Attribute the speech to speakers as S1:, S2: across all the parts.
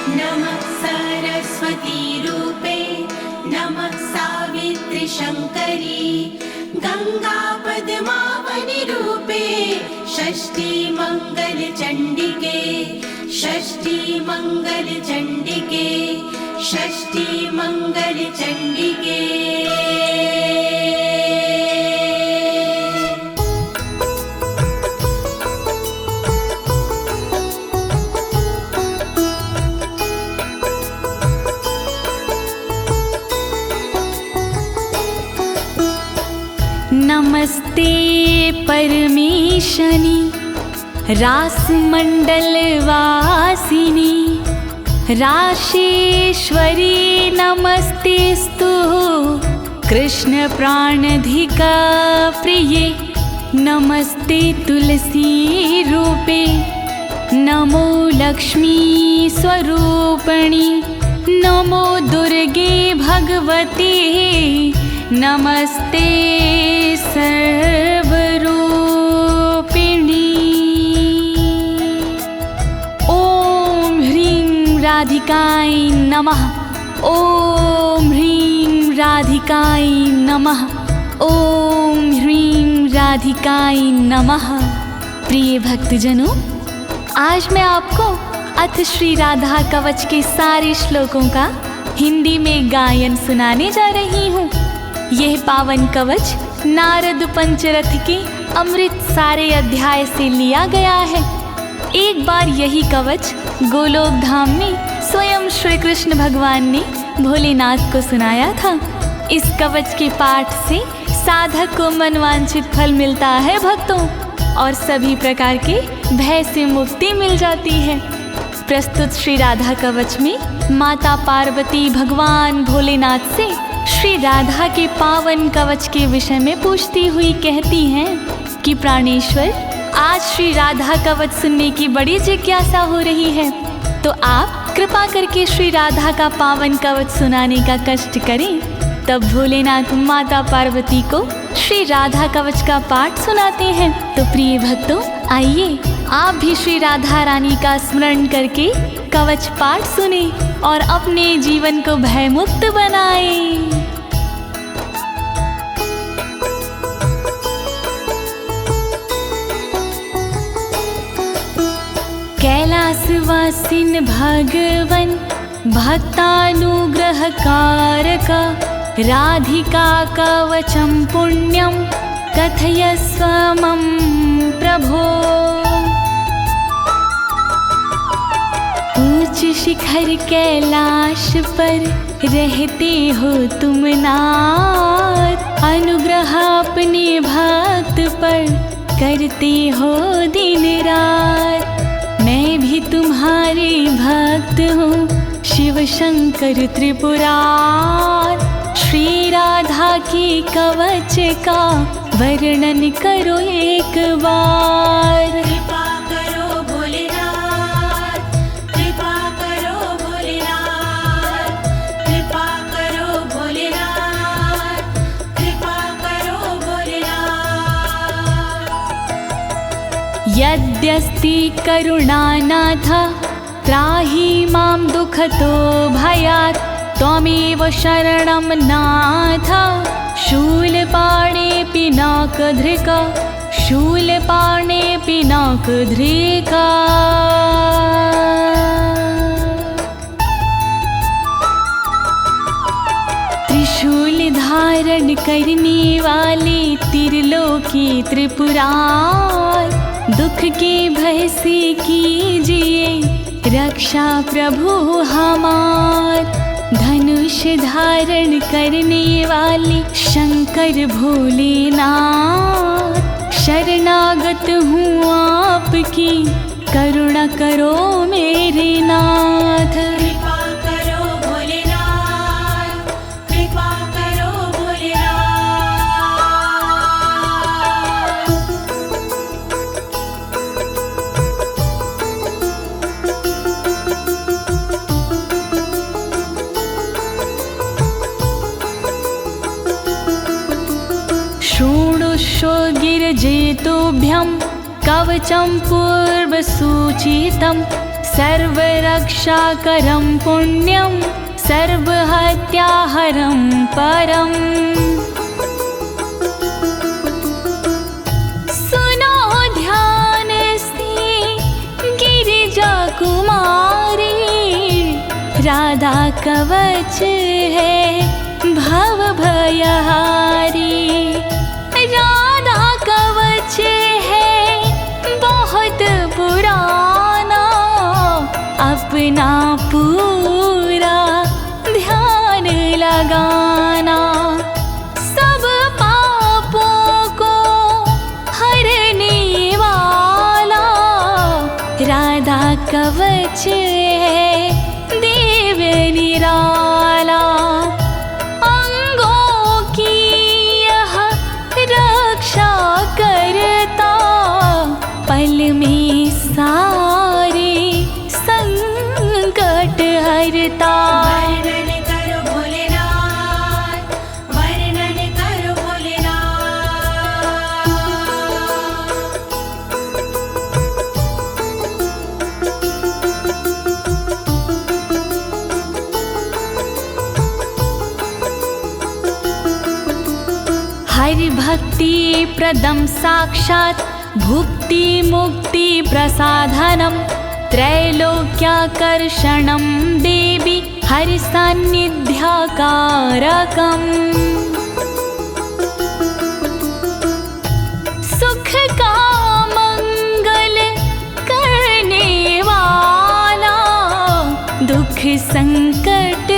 S1: नमः सरस्वती रूपे नमः सावित्री शङ्करी गंगा पद्मावनी रूपे षष्ठी मंगल चंडिके षष्ठी मंगल चंडिके षष्ठी मंगल चंडिके।
S2: नमस्ते परमेशनी रासमंडल वासिनी राशेश्वरी नमस्तेस्तु कृष्ण प्राणधिका प्रिये नमस्ते तुलसी रूपे नमो लक्ष्मी स्वरूपिणी नमो दुर्गे भगवती नमस्ते सर्वरूपिणी। ॐ ह्रीं राधिकाय नमः ॐ ह्रीं राधिकाय नमः ॐ ह्रीं राधिकाय नमः। प्रिय भक्तजनों, आज मैं आपको अथ श्री राधा कवच के सारे श्लोकों का हिंदी में गायन सुनाने जा रही हूँ। यह पावन कवच नारद पंचरथ के अमृत सारे अध्याय से लिया गया है। एक बार यही कवच गोलोक धाम में स्वयं श्री कृष्ण भगवान ने भोलेनाथ को सुनाया था। इस कवच के पाठ से साधक को मनवांछित फल मिलता है भक्तों, और सभी प्रकार के भय से मुक्ति मिल जाती है। प्रस्तुत श्री राधा कवच में माता पार्वती भगवान भोलेनाथ से श्री राधा के पावन कवच के विषय में पूछती हुई कहती हैं कि प्राणेश्वर, आज श्री राधा कवच सुनने की बड़ी जिज्ञासा हो रही है, तो आप कृपा करके श्री राधा का पावन कवच सुनाने का कष्ट करें। तब भोलेनाथ माता पार्वती को श्री राधा कवच का पाठ सुनाते हैं। तो प्रिय भक्तों, आइए आप भी श्री राधा रानी का स्मरण करके कवच पाठ सुने और अपने जीवन को भयमुक्त बनाएं। कैलासवासिन भगवन भक्तानुग्रहकारक राधिका कवचम पुण्यम कथयस्व मम प्रभो। ऊंच शिखर कैलाश पर रहते हो तुम नाथ, अनुग्रह अपने भक्त पर करते हो दिन रात। मैं भी तुम्हारे भक्त हूँ शिव शंकर त्रिपुरार, श्री राधा के कवच का वर्णन करो एक बार।
S1: कृपा करो भोलेनाथ, कृपा करो भोलेनाथ, कृपा करो भोलेनाथ, कृपा करो भोलेनाथ।
S2: यद्यस्ति करुणानाथ त्राहि मां दुःखतो भयात्, त्वमेव शरणं नाथ शूलपाणे पिनाकधृका शूलपाणे पिनाकधृका। त्रिशूल धारण करने वाले त्रिलोकी त्रिपुरार, दुख के भय से कीजिए रक्षा प्रभु हमार। धनुष धारण करने वाले शंकर भोलेनाथ, शरणागत हूँ आपकी करुणा करो मेरे नाथ।
S1: कृपा करो भोलेनाथ, कृपा करो
S2: शृणुष्व गिरिजेतोभ्यं कवचं पूर्वसूचितं सर्वरक्षाकरं पुण्यं सर्वहत्याहरं परम्। सुनो ध्यान से गिरिजा कुमारी, राधा कवच है भव भयहारी। राधा कवच है बहुत पुराना, अपना पूरा ध्यान लगाना। सब पापों को हरने वाला राधा कवच है दिव्य निराला। अंगों की यह रक्षा करता, पल में सारे संकट हरता।
S1: वर्णन करो भोलेनाथ, वर्णन करो भोलेनाथ।
S2: हरि भक्ति प्रदम साक्षात् भुक्ति मुक्ति प्रसाधनं त्रैलोक्याकर्षणं देवी हरि सान्निध्याकारकम्। सुख का मंगल करने वाला, दुख संकट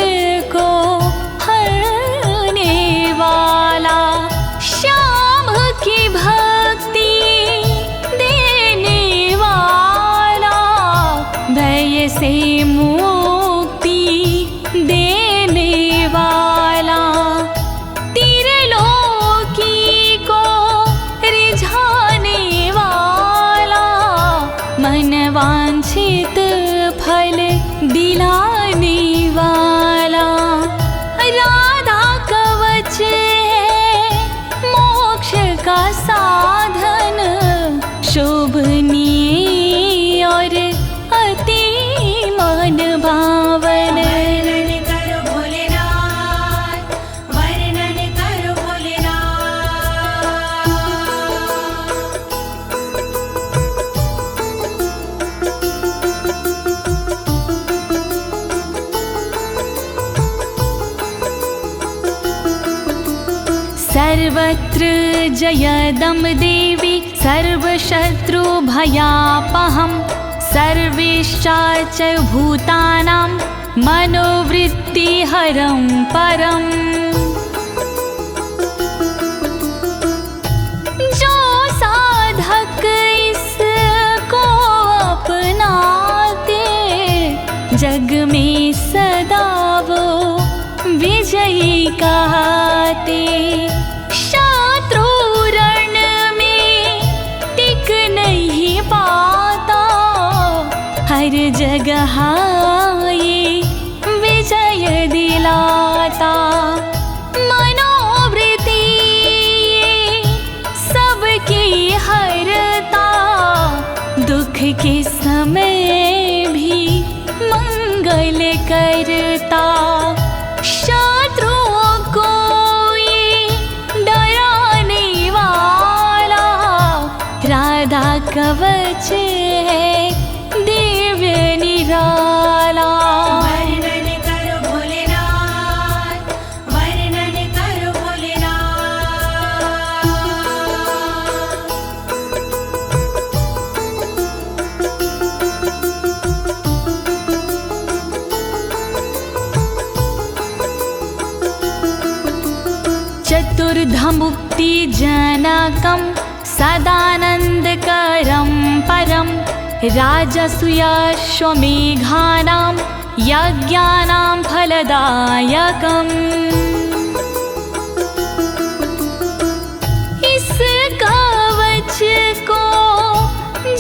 S2: को हरने वाला। श्याम की भक्ति देने वाला, भय से मुक्ति देने वाला। त्रिलोकी को रिझाने वाला, मन वांछित फल दिलाने वाला। राधा कवच है मोक्ष का साधन, शोभनीय और अति मन भावन।
S1: वर्णन करो भोलेनाथ, वर्णन करो भोलेनाथ।
S2: सर्वत्र जयदं देवी सर्वशत्रुभयापहं, सर्वेश्चाच भूतानां मनोवृत्तिहरं परम्। जो साधक इसको अपनाते, जग में सदा वो विजयी कहते। शत्रु रण में टिक नहीं पाता, हर जगह ये विजय दिलाता। मनोवृत्ति सबकी हरता, दुख के समय भी मंगल करता। शत्रुओं को ये डराने वाला, राधा कवच है दिव्य निराला।
S1: वर्णन करो भोलेनाथ, वर्णन करो भोलेनाथ।
S2: चतुर्धा मुक्ति जनकं सदानन्दकरं परं, राजसूयाश्वमेघानां यज्ञानां फलदायकम्। इस कवच को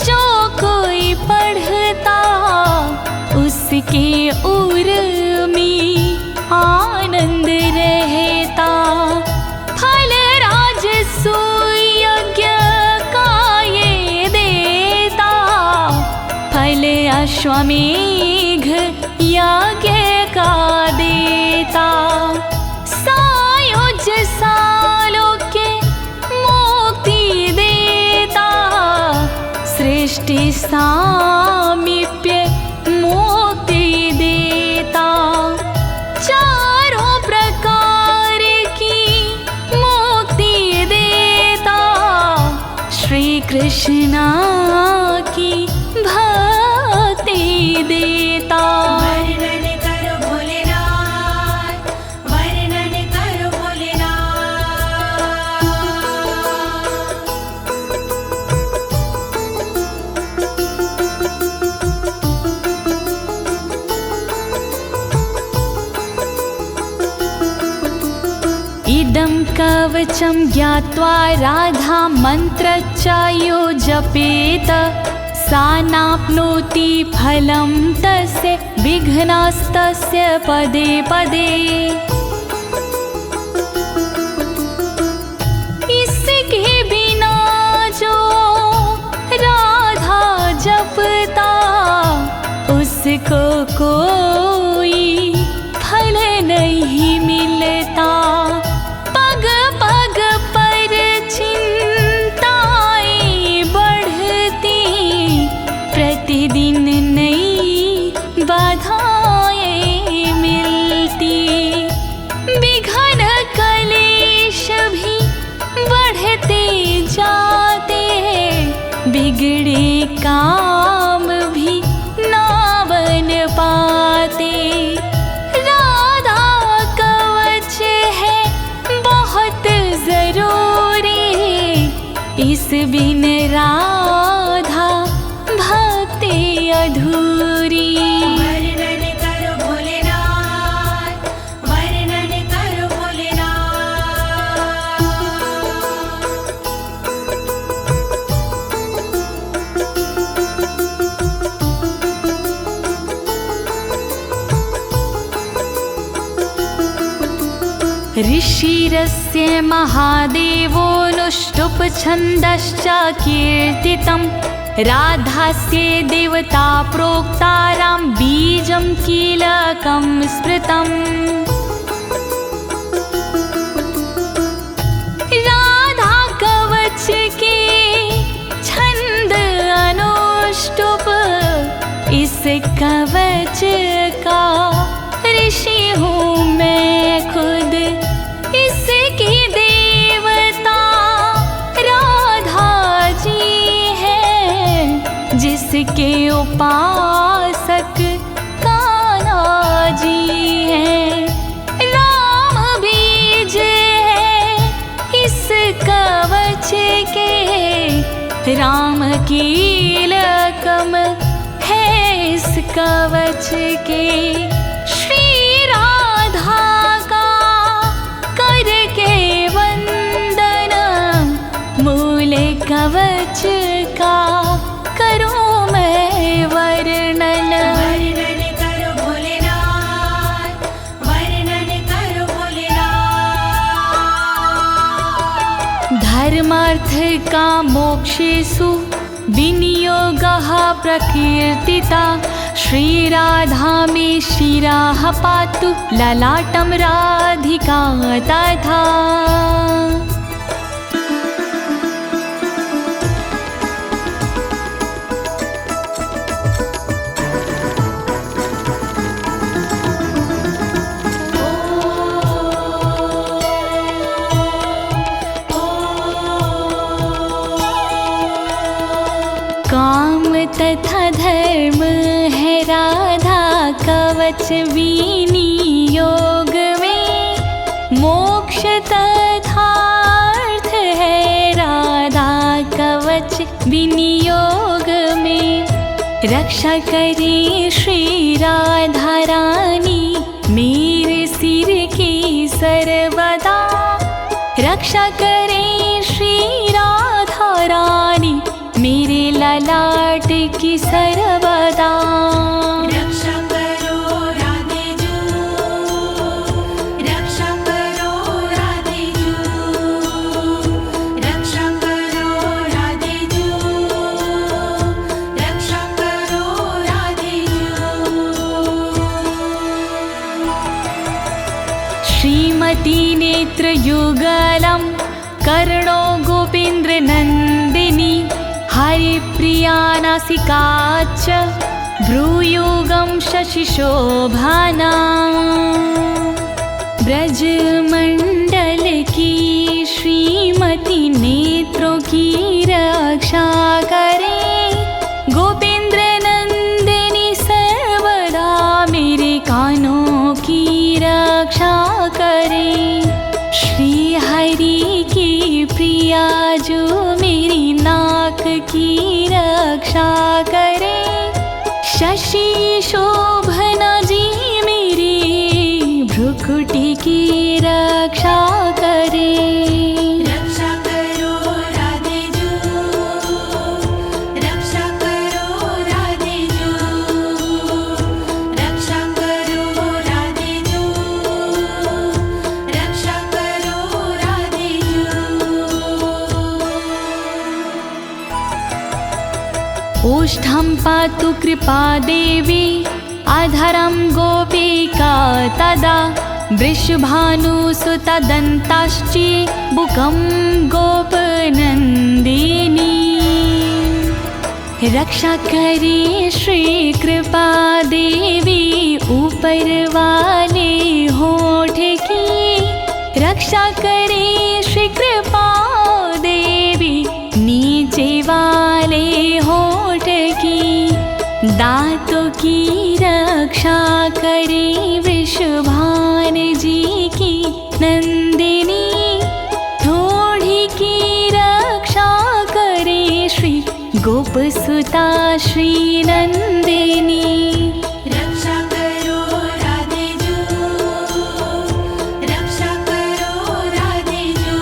S2: जो कोई पढ़ता, उसके उर में आनंद रहता। फल राजसूय यज्ञ का ये फल अश्वमेघ यज्ञ का देता, सायुज सालोक्य मुक्ति देता, सृष्टि सामीप्य मुक्ति देता, चारों प्रकार की मुक्ति देता, श्री कृष्ण की भक्ति देता।
S1: वर्णन करो भोलेनाथ, वर्णन करो भोलेनाथ।
S2: इदं कवचं ज्ञात्वा राधा मन्त्रच्च यो जपेत, सा नाप्नोति फलं तस्य विघ्नस्तस्य पदे पदे। इसके बिना जो राधा जपता, उसको कोई फल नहीं मिलता। पग पग पर चिंताएं बढ़ती, प्रतिदिन नई बाधाएं मिलती, विघ्न कलेश भी बढ़ते जाते, बिगड़े काम भी ना बन पाते। राधा कवच है बहुत जरूरी, इस बिन राधा भक्ति अधूरी।
S1: वर्णन करो भोलेनाथ, वर्णन करो भोलेनाथ।
S2: ऋषिरस्य महादेवोऽनुष्टुप् छन्दश्च कीर्तितम्, राधास्य देवता प्रोक्तारां बीजं कीलकं स्मृतम्। राधा कवच के छंद अनुष्टुप, इस कवच का ऋषि हूँ मैं खुद, इसकी देवता राधा जी है, जिसके उपासक कान्हा जी हैं। राम बीज है इस कवच के, राम कीलकम है इस कवच के। श्री राधा का करके वंदन, मूल कवच का करूं मैं वर्णन।
S1: वर्णन करो भोलेनाथ, वर्णन करो भोलेनाथ।
S2: धर्मार्थ का मोक्षेषु विनियोगः प्रकीर्तिता, श्रीराधा मे शिरः पातु ललाटं राधिका तथा। काम तथा धर्म है राधा कवच विनियोग में, मोक्ष तथा अर्थ है राधा कवच विनियोग में। रक्षा करे श्री राधा रानी मेरे सिर की सर्वदा, रक्षा करे श्री राधा रानी मेरे ललाट की सर्वदा।
S1: रक्षा करो राधे जू, रक्षा करो राधे जू, रक्षा करो राधे जू, रक्षा करो
S2: कोटिनेत्रयुगलं कर्णो गोपेन्द्रनन्दिनी हरिप्रिया नासिका च भ्रूयुगं शशिशोभना ब्रजमंडल की श्रीमती नेत्रों की रक्षा करे गोपेंद्र नंदिनी सर्वदा मेरे कानों की रक्षा करे श्री हरि की प्रिया जो मेरी नाक की रक्षा करे शशि शोभना जी मेरी भ्रुकुटी की रक्षा करे
S1: रक्षा करो राधे जू रक्षा करो राधे जू रक्षा करो राधे जू रक्षा करो राधे जू
S2: ओष्ठं पातु कृपा देवी अधरं गोपिका तदा वृषभानुसुतदन्ताश्ची बुकं गोपनन्दिनी रक्षा करे श्री कृपा देवी ऊपर वाले होठ की रक्षा करे श्री कृपा देवी नीचे वाले होठ की दांतों की रक्षा करे वृषभान जी की नंदिनी थोड़ी की रक्षा करे श्री गोपसुता श्री नंदिनी
S1: रक्षा करो राधे जू रक्षा करो राधे जू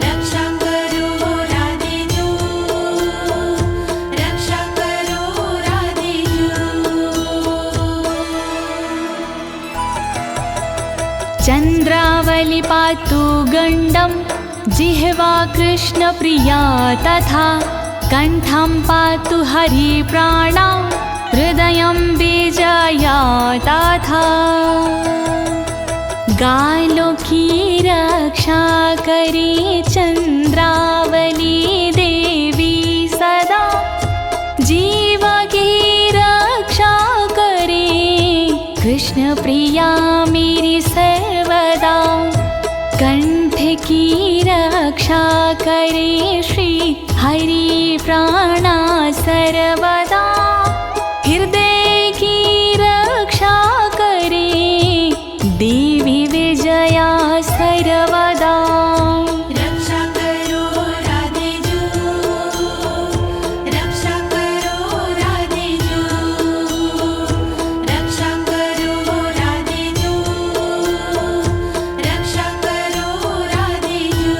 S1: रक्षा करो राधे जू रक्षा करो राधे जू
S2: चंद्रावली पातु गंडम जिह्वा कृष्ण प्रिया तथा कंठं पातु हरि प्राणा हृदयं बीजया तथा गालों की रक्षा करे चंद्रावली देवी सदा जीवा की रक्षा करे कृष्ण प्रिया मेरी सर्वदा कंठ की रक्षा करे श्री हरि प्राणा सर्वदा हृदय की रक्षा करे देवी विजया सर्वदा
S1: रक्षा करो राधे जू रक्षा करो राधे जू रक्षा करो राधे जू रक्षा करो राधे जू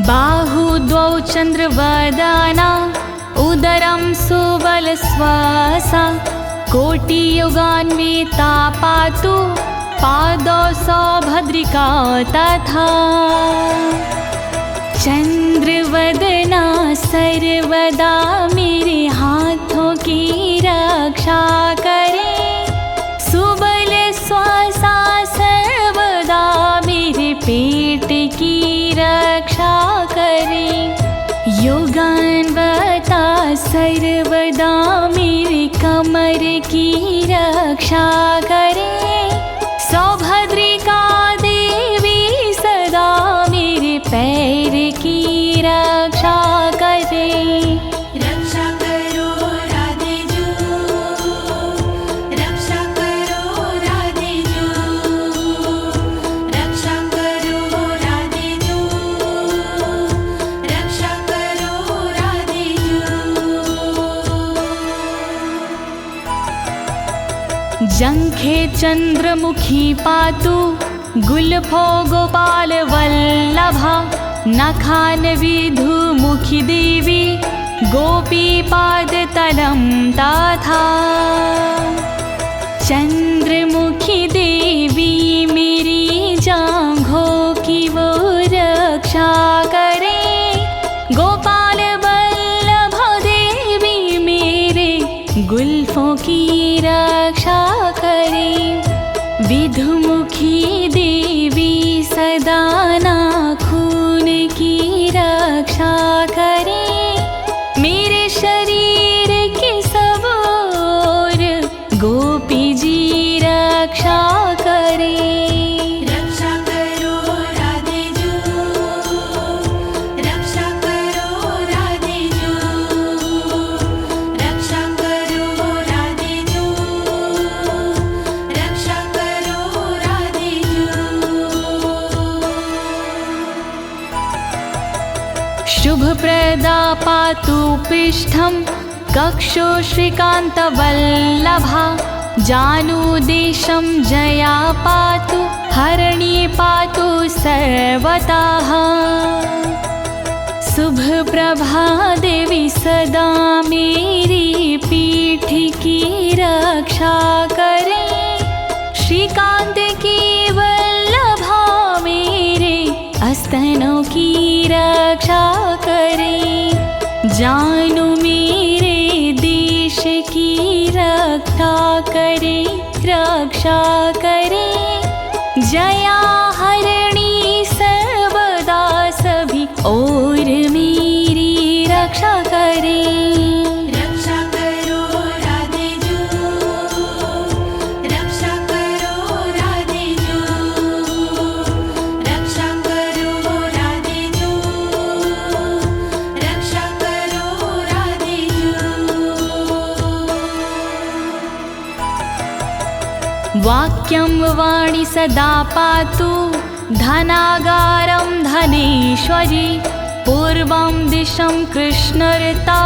S2: बाहु द्वौ चंद्रवदना उदरं सुबलश्वासा कोटियुगान्विता पातु पादौ सौभद्रिका तथा चंद्रवदना सर्वदा मेरे हाथों की रक्षा करे सुबल श्वासा सर्वदा मेरे पेट की रक्षा करे योगान्वता सर्वदा मेरे कमर की रक्षा करे सौभद्रिका देवी सदा मेरे पैर की रक्षा करे
S1: रक्षा करो राधे जू रक्षा करो राधे जू रक्षा करो राधे जू रक्षा करो राधे जू
S2: जंघे चंद्रमुखी पातु गुल्फो गोपाल वल्लभा नखान विधुमुखी देवी गोपी पाद तलम तथा चंद्रमुखी देवी मेरी जांघों की वो रक्षा करे गोपाल वल्लभ देवी मेरे गुल्फों की रक्षा करे। विधुमुखी देवी सदा नाखून की रक्षा करे। मेरे शरीर की सब ओर गोपी जी रक्षा करे।
S1: रक्षा करो राधे जू, रक्षा करो राधे जू, रक्षा करो राधे जू, रक्षा करो राधे जू।
S2: शुभप्रदा पातु पृष्ठं कक्षो श्रीकान्तवल्लभा। जानुदेशं जया पातु हरिणी पातु सर्वतः। शुभप्रभा देवी सदा मेरी पीठ की रक्षा करे। श्रीकांत की वल्लभा मेरे स्तनों की रक्षा करे। जानू मेरे देश की रक्षा करे, रक्षा करे। जया हरिणी सर्वदा सभी और मेरी रक्षा करे।
S1: रक्षा करो राधे जू, रक्षा करो राधे जू, रक्षा करो राधे जू, रक्षा करो राधे जू।
S2: वाक्यं वाणी सदा पातु धनागारं धनेश्वरी। पूर्वं दिशं कृष्णऋता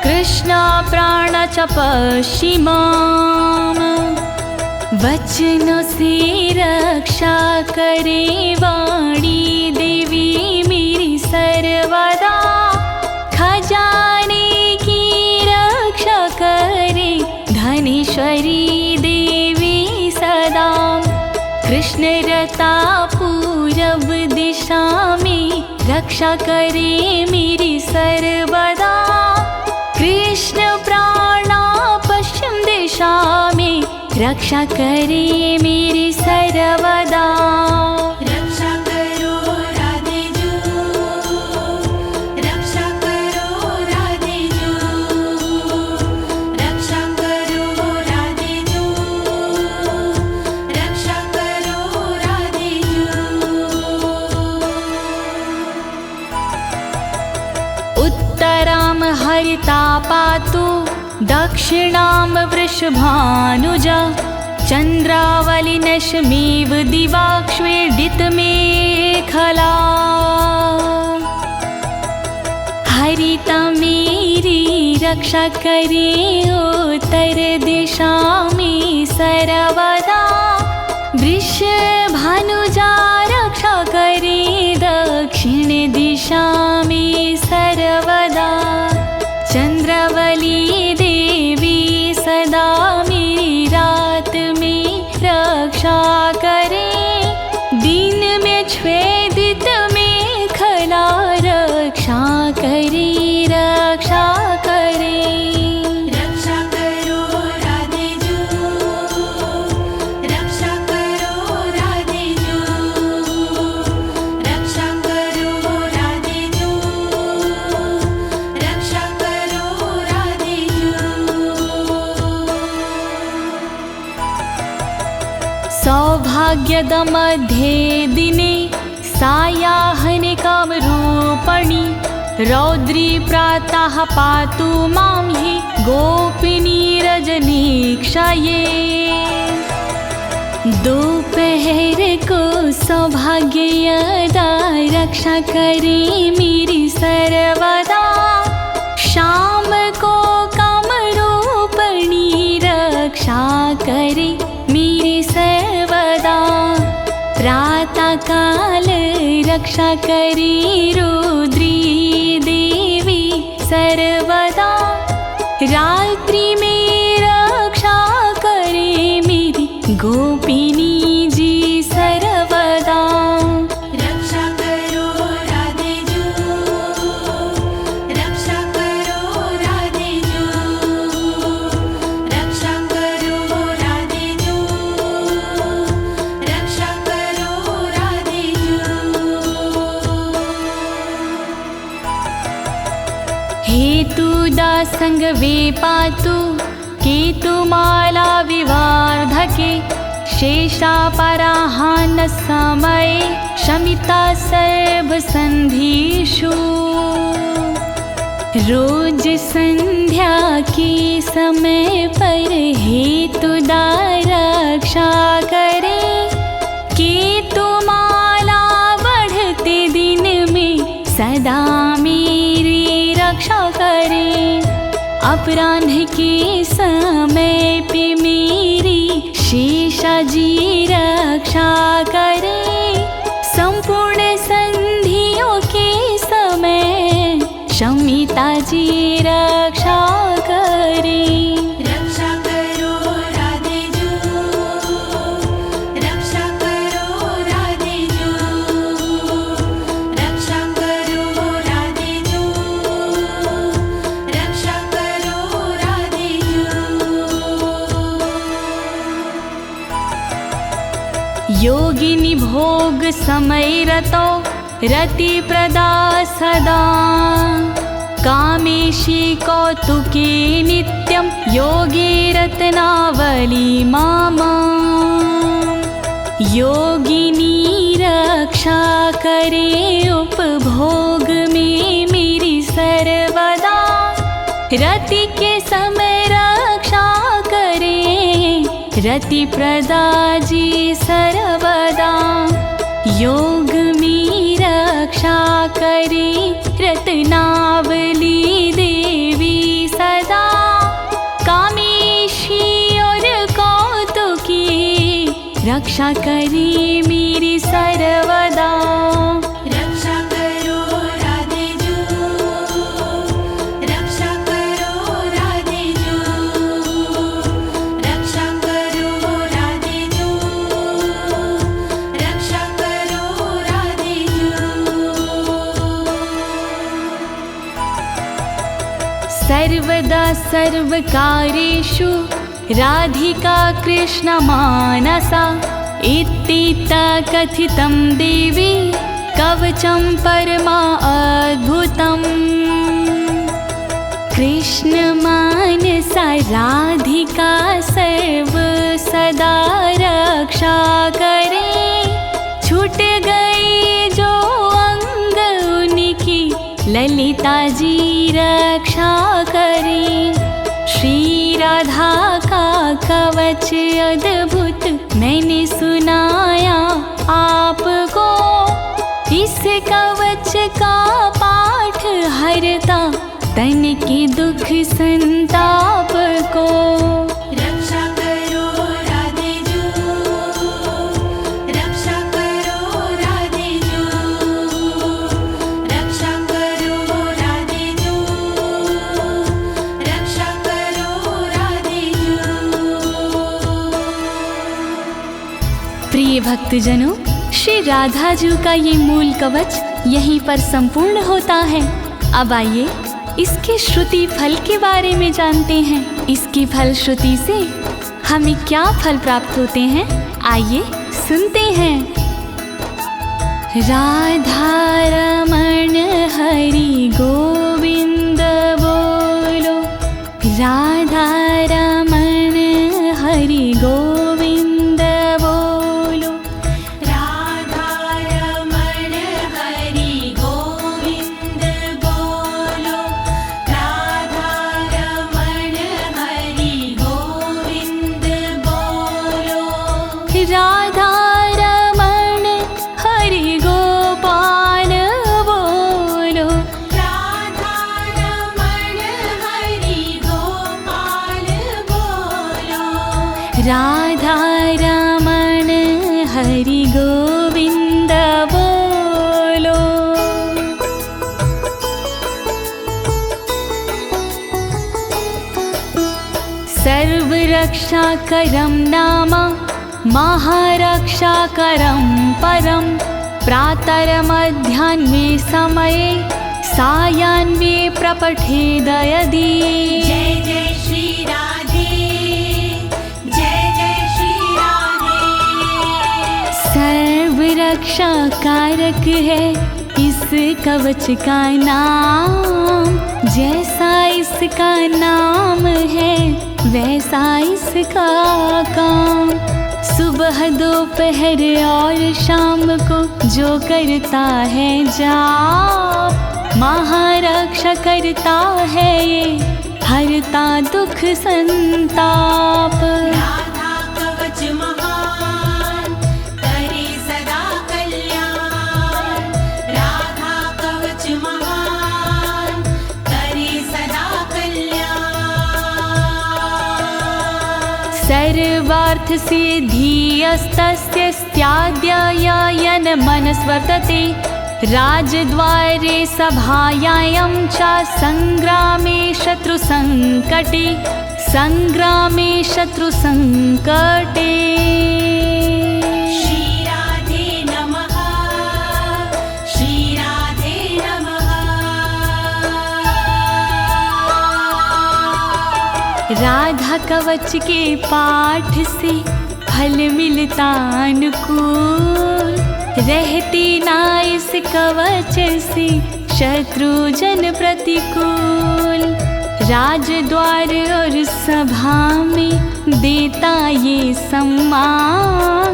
S2: कृष्णप्राण च पश्चिमाम्। वचन से रक्षा करे वाणी देवी मेरी सर्वदा। खजाने की रक्षा करे धनेश्वरी देवी सदा। कृष्णरता पूरब दिशा में रक्षा करे मेरी सर्वदा। कृष्ण प्राणा पश्चिम दिशा में रक्षा करे मेरी सर्वदा।
S1: रक्षा करो राधे जू, रक्षा करो राधे जू, रक्षा करो राधे जू, रक्षा करो राधे जू।
S2: उत्तरां हरिता पातु दक्षिणां वृषभानुजा। चन्द्रावलिनशमेव दिवाक्ष्वेडितमेखला। हरिता मेरी रक्षा करे उत्तर दिशा में सर्वदा। वृषभानुजा रक्षा करे दक्षिण दिशा में सर्वदा। चंद्रावली देवी सदा मेरी रात में रक्षा करे। दिन में छेदित मेखला रक्षा करे, रक्षा करे।
S1: रक्षा करो राधे जू, रक्षा करो राधे जू, रक्षा करो राधे जू, रक्षा करो राधे जू।
S2: सौभाग्यद मध्ये दिने सायाह्निकं रूपणि। रौद्री प्रातः पातु मां हि गोपिनी रजनीक्षये। दोपहर को सौभाग्यदा रक्षा करे मेरी सर्वदा। शाम को कामरूपिणी रक्षा करे मेरी सर्वदा। प्रातः काल रक्षा करे रुद्री देवी सर्वदा। रात्रि में रक्षा करे मेरी गोपिनी जी सर्वदा।
S1: रक्षा करो राधे जू, रक्षा करो राधे जू, रक्षा करो
S2: हेतुदा संग वे पातु केतुमाला विवार्धके शेषापराहान समये शमिता सर्वसन्धिषु। रोज संध्या के समय पर हेतुदा रक्षा करे, केतुमाला बढ़ते दिन में सदा मेरी रक्षा करे। अपराह्न के समय पे मेरी शेषाजी रक्षा करे, संपूर्ण संधियों के समय शमिता जी रक्षा करे।
S1: रक्षा करो राधे जू, रक्षा करो राधे जू, रक्षा करो राधे जू, रक्षा करो राधे जू।
S2: योगिनी भोग समय रतो रति प्रदा सदा, कामेशी कौतुके नित्यं योगी रत्नावली मामा। योगिनी रक्षा करे उपभोग में मेरी सर्वदा, रति के समय रक्षा करे रति प्रदा जी सर्वदा। योग में रक्षा करे रत्नावली देवी सदा, कामेशी और कौतुकी रक्षा करे मेरी सर्वदा।
S1: रक्षा करो राधे जू, रक्षा करो राधे जू, रक्षा करो राधे जू, रक्षा करो राधे जू।
S2: सर्वदा सर्वकार्येषु राधिका कृष्ण मानसा, इत्थिता कथितं देवी कवचं परमा अद्भुतम्। कृष्ण मानसा राधिका सर्व सदा रक्षा करे, छूट गई जो अंग उनकी ललिता जी रक्षा करे। श्री राधा का कवच अद्भुत मैंने सुनाया आपको, इस कवच का पाठ हरता तन के दुख संताप को।
S1: रक्षा करो राधे जू, रक्षा करो राधे जू, रक्षा करो राधे जू, रक्षा करो राधे जू।
S2: प्रिय भक्तजनों, श्री राधा जी का ये मूल कवच यहीं पर संपूर्ण होता है। अब आइए इसके श्रुति फल के बारे में जानते हैं। इसकी फल श्रुति से हमें क्या फल प्राप्त होते हैं, आइए सुनते हैं। राधा रमण हरि गोविंद बोलो, राधा रमण हरि गोविंद बोलो,
S1: राधा रमण हरि गोविंद बोलो, राधा रमण हरि गोविंद बोलो,
S2: राधा रमण हरि गोपाल बोलो,
S1: राधा रमण हरि गोपाल बोलो,
S2: राधा रमण हरि गोविंद बोलो। सर्वरक्षाकरं नाम महारक्षाकरं परं, प्रातरमध्याह्ने समये सायाह्ने प्रपठेद यदि।
S1: जय जय श्री राधे, जय जय श्री राधे।
S2: सर्वरक्षा कारक है इस कवच का नाम, जैसा इसका नाम है वैसा इसका काम। सुबह दोपहर और शाम को जो करता है जाप, महारक्षा करता है ये, हरता दुख संताप।
S1: राधा कवच महान करे सदा कल्याण, राधा कवच महान करे सदा कल्याण।
S2: सर्वार्थ सिद्धिस्तस्य स्त्याद्ययन मनस्वर्तते, राजद्वारे सभायां च संग्रामे शत्रुसंकटे, संग्रामे शत्रुसंकटे।
S1: श्री राधे नमः, श्री राधे नमः।
S2: राधा कवच के पाठ से फल मिलता अनुकूल, रहती ना इस कवच से शत्रु जन प्रतिकूल। राजद्वार और सभा में देता ये सम्मान,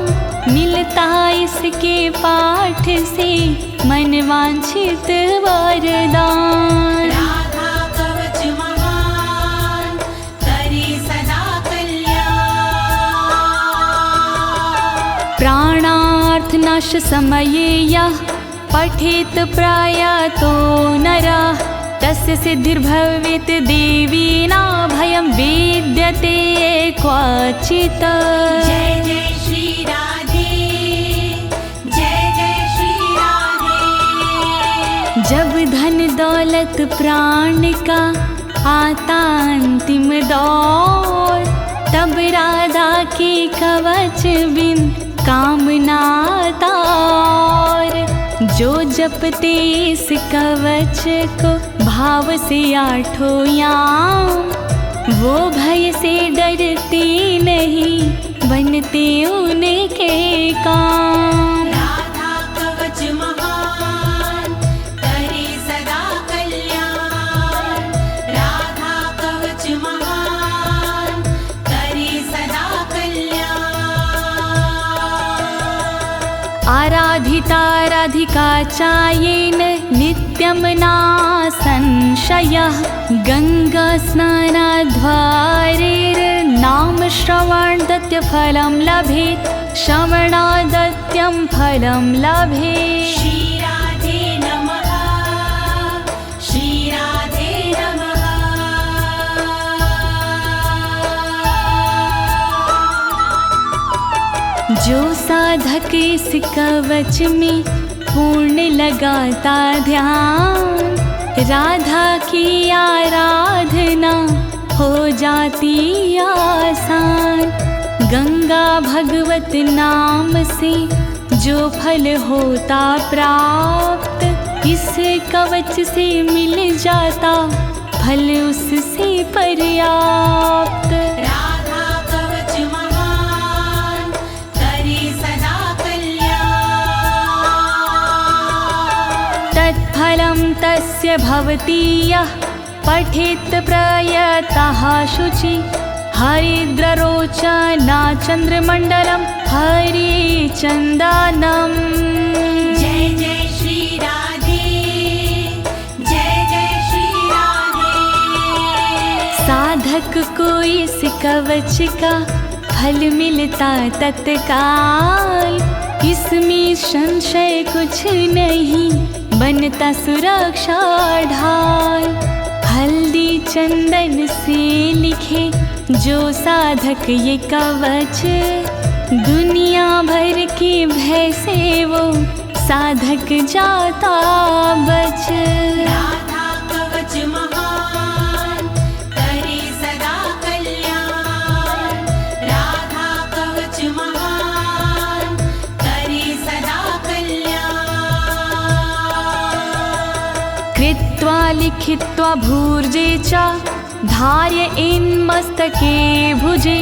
S2: मिलता इसके पाठ से मन वांछित वरदान।
S1: राधा कवच महान करे सदा कल्याण,
S2: प्राणार्थनाश समये यः पठेत प्रयातो नरः, तस्य सिद्धिर्भवेत् देवीना भयं विद्यते क्वचित्।
S1: जय जय श्री राधे, जय जय श्री राधे।
S2: जब धन दौलत प्राण का आता अंतिम दौर, तब राधा के कवच बिन कामना तार। जो जपते इस कवच को भाव से आठों याम, वो भय से डरते नहीं, बनते उनके काम।
S1: राधा कवच महान करे सदा कल्याण, राधा कवच महान करे सदा कल्याण।
S2: आराधिता राधिका चायेन नित्यं ना संशयः, गंगा स्नानाद्वारेर्नाम श्रवणादत्य फलं लभेत्, श्रवणादत्यं फलं लभेत्।
S1: श्री राधे नमः, श्री राधे नमः।
S2: जो साधक इस कवच में पूर्ण लगाता ध्यान, राधा की आराधना हो जाती आसान। गंगा भगवत नाम से जो फल होता प्राप्त, इस कवच से मिल जाता फल उससे पर्याप्त।
S1: राधा कवच महान करे सदा कल्याण,
S2: तत्फलं तस्य भवति यः पठेत् प्रयतः शुचि, हरिद्ररोचना चन्द्रमण्डलं हरिचन्दनम्।
S1: जय जय श्री राधे, जय जय श्री राधे।
S2: साधक को इस कवच का फल मिलता तत्काल, इसमें संशय कुछ नहीं, बनता सुरक्षा ढाल। हल्दी चंदन से लिखे जो साधक ये कवच, दुनिया भर के भय से वो साधक जाता बच।
S1: राधा कवच महान करे सदा कल्याण, राधा कवच महान करे सदा कल्याण।
S2: कृत्वा लिखित्वा भूर्जे च धार्य इन्मस्तके भुजे,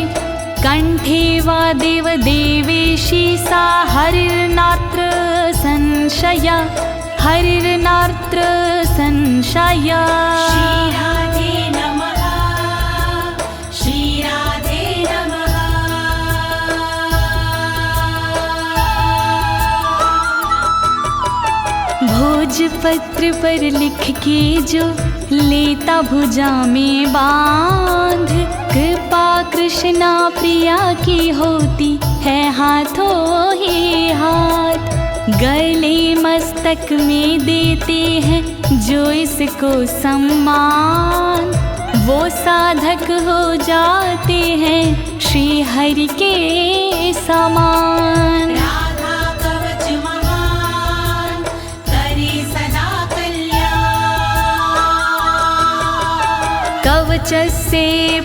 S2: कंठे वा देवदेवेशी सा हरिर्नात्र संशय, हरिर्नात्र संशय।
S1: श्री
S2: राजपत्र पर लिख के जो लेता भुजा में बांध, कृपा कृष्णा प्रिया की होती है हाथों ही हाथ। गले मस्तक में देते हैं जो इसको सम्मान, वो साधक हो जाते हैं श्री हरि के समान।
S1: राधा कवच महान करे सदा कल्याण।
S2: कवचस्य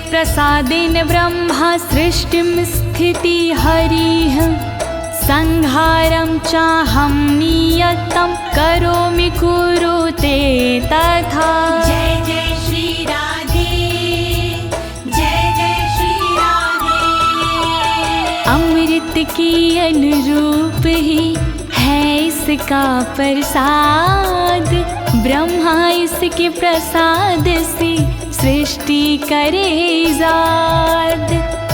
S2: प्रसादेन ब्रह्मा सृष्टिं स्थिति हरिः, संहारं चाहं नियतं करोमि कुरुते तथा।
S1: जय जय श्री राधे, जय जय श्री राधे।
S2: अमृत के अनुरूप ही है इसका प्रसाद, ब्रह्मा इसके प्रसाद से सृष्टि करे जाद।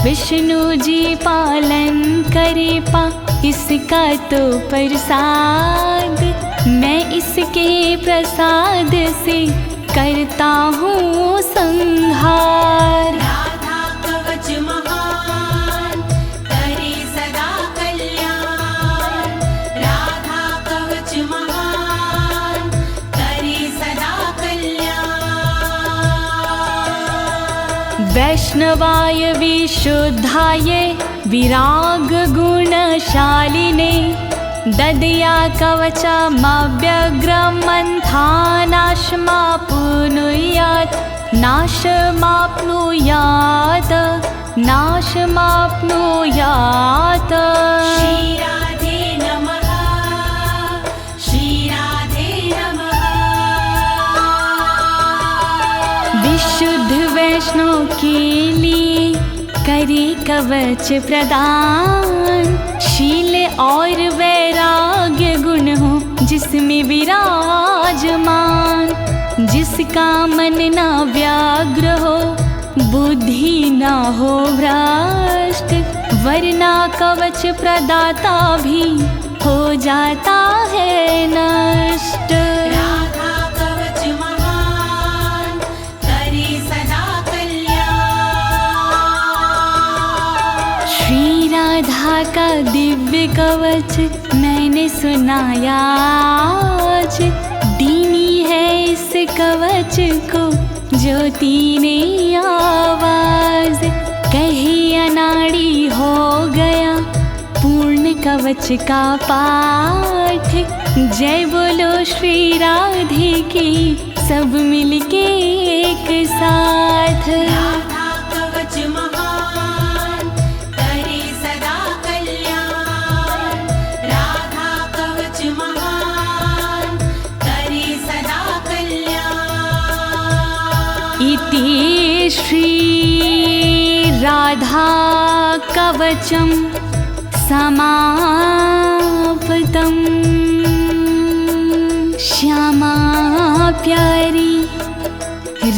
S2: विष्णु जी पालन करे पा इसका तो प्रसाद, मैं इसके प्रसाद से करता हूँ संहार।
S1: राधा कवच महान करे सदा कल्याण। राधा कवच महान करे सदा कल्याण।
S2: वैष्णवाय विशुद्धाय विराग गुणशालिने, ददया कवचमव्यग्रं नाशमाप्नुयात्, नाशमाप्नुयात्, नाशमाप्नुयात्।
S1: श्री राधे नमः, श्री राधे नमः।
S2: विशुद्ध वैष्णव के लिए करे कवच प्रदान, शील और वैराग्य गुण हो जिसमें विराजमान। जिसका मन ना व्याग्र हो, बुद्धि ना हो भ्रष्ट, वरना कवच प्रदाता भी हो जाता है नष्ट।
S1: राधा कवच महान करे सदा कल्याण।
S2: श्री राधा का दिव्य कवच मैंने सुनाया आज, दीनी है इस कवच को ज्योति ने आवाज। कहे अनाड़ी हो गया पूर्ण कवच का पाठ, जय बोलो श्री राधे की सब मिलके एक साथ।
S1: राधा कवच महान करे सदा कल्याण। राधा कवच महान करे सदा कल्याण।
S2: इति श्री राधा कवचम समाप्तम्। श्यामा प्यारी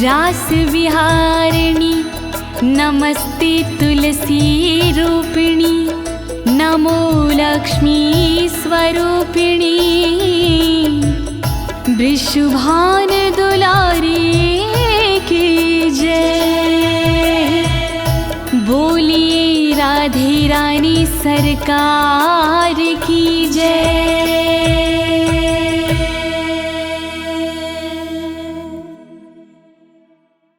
S2: रास विहारिणी, नमस्ते तुलसी रूपिणी, नमो लक्ष्मी स्वरूपिणी। वृषभान दुलारी की जय, बोलिए राधे रानी सरकार की जय।